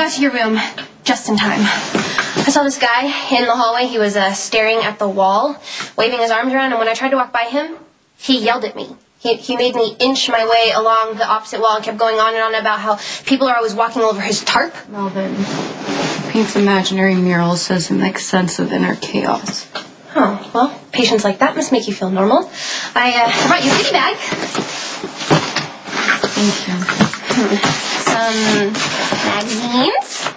got to your room just in time. I saw this guy in the hallway. He was staring at the wall, waving his arms around, and when I tried to walk by him, he yelled at me. He made me inch my way along the opposite wall and kept going on and on about how people are always walking over his tarp. Melvin paints imaginary murals so as to make sense of inner chaos. Oh, well, patients like that must make you feel normal. I brought you a goodie bag. Thank you. Some magazines.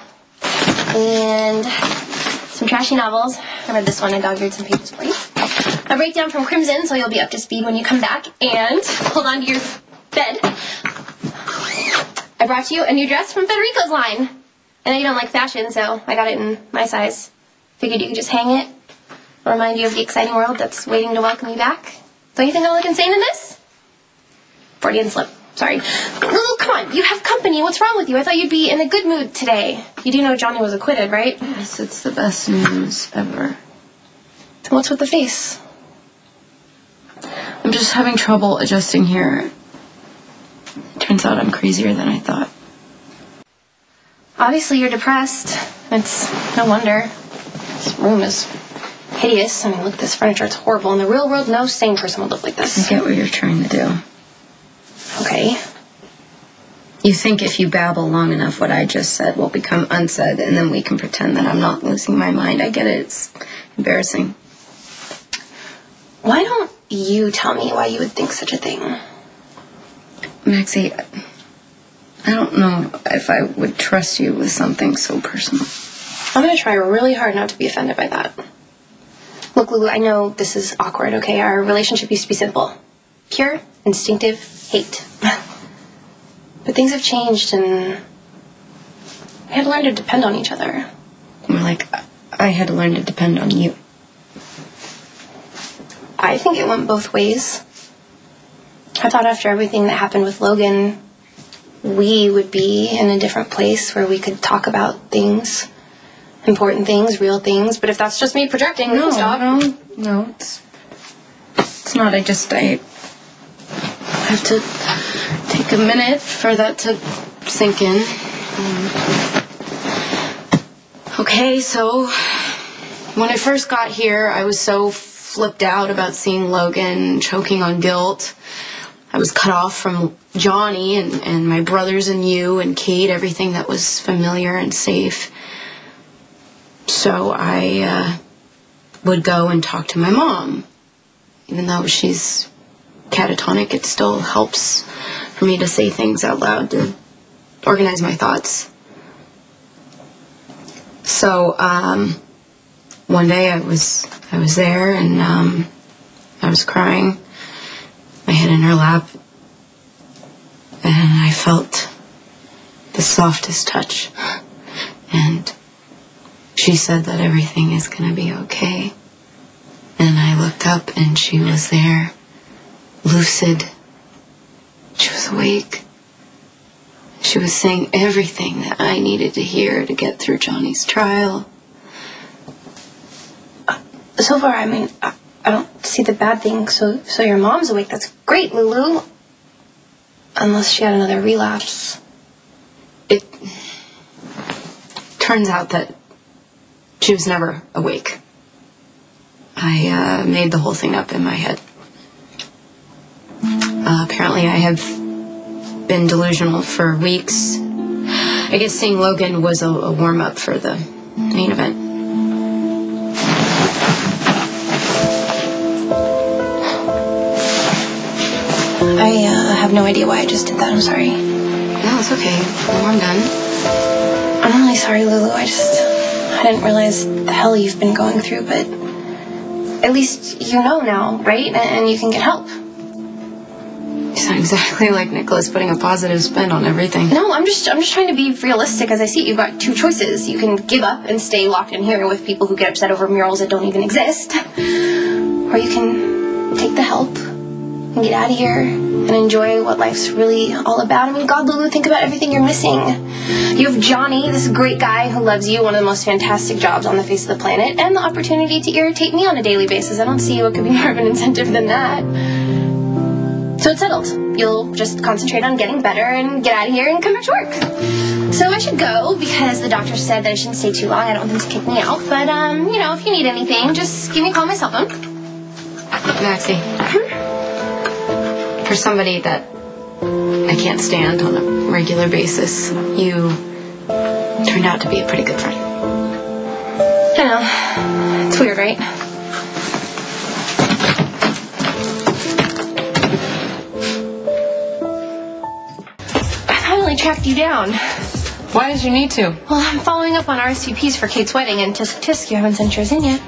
And some trashy novels. I read this one. I dog-eared some pages for you. A breakdown from Crimson, so you'll be up to speed when you come back. And hold on to your bed. I brought you a new dress from Federico's line. I know you don't like fashion, so I got it in my size. Figured you could just hang it. Remind you of the exciting world that's waiting to welcome you back. Don't you think I look insane in this? Freudian slip. Sorry. Lulu, come on. You have company. What's wrong with you? I thought you'd be in a good mood today. You do know Johnny was acquitted, right? Yes, it's the best news ever. Then what's with the face? I'm just having trouble adjusting here. Turns out I'm crazier than I thought. Obviously you're depressed. It's no wonder. This room is hideous. I mean, look at this furniture. It's horrible. In the real world, no sane person would look like this. I get what you're trying to do. Okay. You think if you babble long enough, what I just said will become unsaid, and then we can pretend that I'm not losing my mind. I get it. It's embarrassing. Why don't you tell me why you would think such a thing? Maxie, I don't know if I would trust you with something so personal. I'm going to try really hard not to be offended by that. Look, Lulu, I know this is awkward, okay? Our relationship used to be simple. Pure, instinctive hate. But things have changed, and we had to learn to depend on each other. More like I had to learn to depend on you. I think it went both ways. I thought after everything that happened with Logan, we would be in a different place where we could talk about things. Important things, real things. But if that's just me projecting, no, stop. No, it's not. I have to take a minute for that to sink in. Okay, so when I first got here, I was so flipped out about seeing Logan choking on guilt. I was cut off from Johnny and my brothers and you and Kate, everything that was familiar and safe. So I would go and talk to my mom. Even though she's catatonic, it still helps for me to say things out loud to organize my thoughts. So one day I was there and I was crying, my head in her lap, and I felt the softest touch. And she said that everything is going to be okay. And I looked up and she was there, lucid. She was awake. She was saying everything that I needed to hear to get through Johnny's trial. So far, I mean, I don't see the bad thing. So your mom's awake. That's great, Lulu. Unless she had another relapse. It turns out that she was never awake. I made the whole thing up in my head. Apparently I have been delusional for weeks. I guess seeing Logan was a warm-up for the main event. I have no idea why I just did that. I'm sorry. No, it's okay. Well, I'm done. I'm really sorry, Lulu. I didn't realize the hell you've been going through, but at least you know now, right? And you can get help. You sound exactly like Nicholas putting a positive spin on everything. No, I'm just trying to be realistic as I see it. You've got two choices. You can give up and stay locked in here with people who get upset over murals that don't even exist. Or you can take the help and get out of here and enjoy what life's really all about. I mean, God, Lulu, think about everything you're missing. You have Johnny, this great guy who loves you, one of the most fantastic jobs on the face of the planet, and the opportunity to irritate me on a daily basis. I don't see what could be more of an incentive than that. So it's settled. You'll just concentrate on getting better and get out of here and come back to work. So I should go because the doctor said that I shouldn't stay too long. I don't want them to kick me out. But, you know, if you need anything, just give me a call on my cell phone. Maxie, for somebody that I can't stand on a regular basis, you turned out to be a pretty good friend. I know. It's weird, right? I finally tracked you down. Why did you need to? Well, I'm following up on RSVPs for Kate's wedding, and tisk tisk, you haven't sent yours in yet.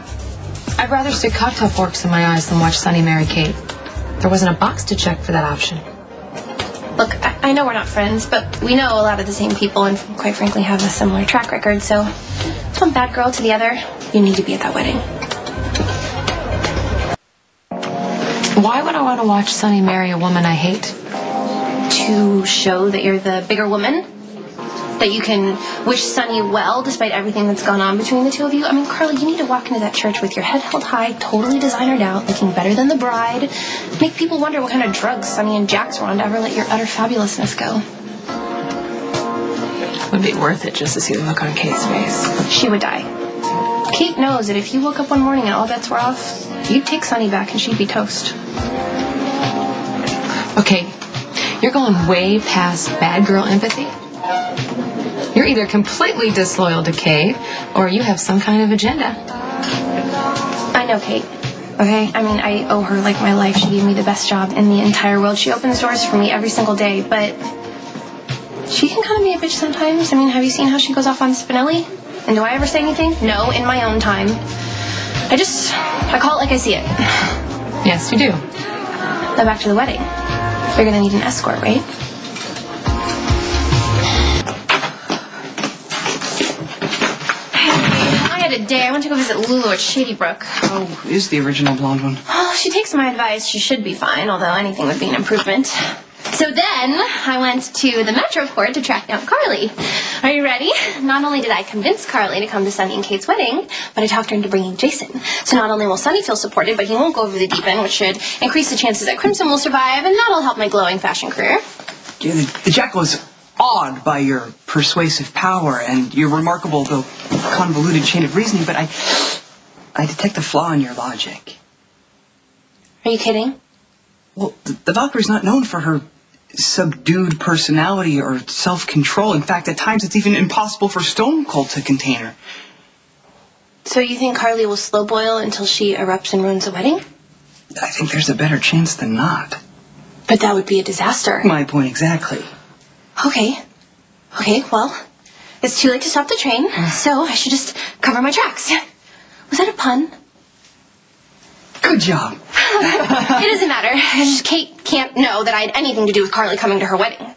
I'd rather stick cocktail forks in my eyes than watch Sonny marry Kate. There wasn't a box to check for that option. Look, I know we're not friends, but we know a lot of the same people and quite frankly have a similar track record, so from bad girl to the other, you need to be at that wedding. Why would I want to watch Sonny marry a woman I hate? To show that you're the bigger woman? That you can wish Sonny well despite everything that's gone on between the two of you? I mean, Carly, you need to walk into that church with your head held high, totally designered out, looking better than the bride. Make people wonder what kind of drugs Sonny and Jax were on to ever let your utter fabulousness go. It would be worth it just to see the look on Kate's face. She would die. Kate knows that if you woke up one morning and all bets were off, you'd take Sonny back and she'd be toast. Okay, you're going way past bad girl empathy. You're either completely disloyal to Kate, or you have some kind of agenda. I know Kate, okay? I mean, I owe her like my life. She gave me the best job in the entire world. She opens doors for me every single day, but she can kind of be a bitch sometimes. I mean, have you seen how she goes off on Spinelli? And do I ever say anything? No, in my own time. I call it like I see it. Yes, you do. Now back to the wedding. You're gonna need an escort, right? Day. I went to go visit Lulu at Shady Brook. Oh, is the original blonde one? Oh, she takes my advice. She should be fine, although anything would be an improvement. So then I went to the Metro Court to track down Carly. Are you ready? Not only did I convince Carly to come to Sonny and Kate's wedding, but I talked her into bringing Jason. So not only will Sonny feel supported, but he won't go over the deep end, which should increase the chances that Crimson will survive, and that'll help my glowing fashion career. Yeah, the Jackal is awed by your persuasive power and your remarkable, though convoluted chain of reasoning, but I detect a flaw in your logic. Are you kidding? Well, the Valkyrie's not known for her subdued personality or self-control. In fact, at times it's even impossible for Stone Cold to contain her. So you think Carly will slow boil until she erupts and ruins the wedding? I think there's a better chance than not. But that would be a disaster. My point exactly. Okay, well, it's too late to stop the train, so I should just cover my tracks. Was that a pun? Good job. It doesn't matter. Kate can't know that I had anything to do with Carly coming to her wedding.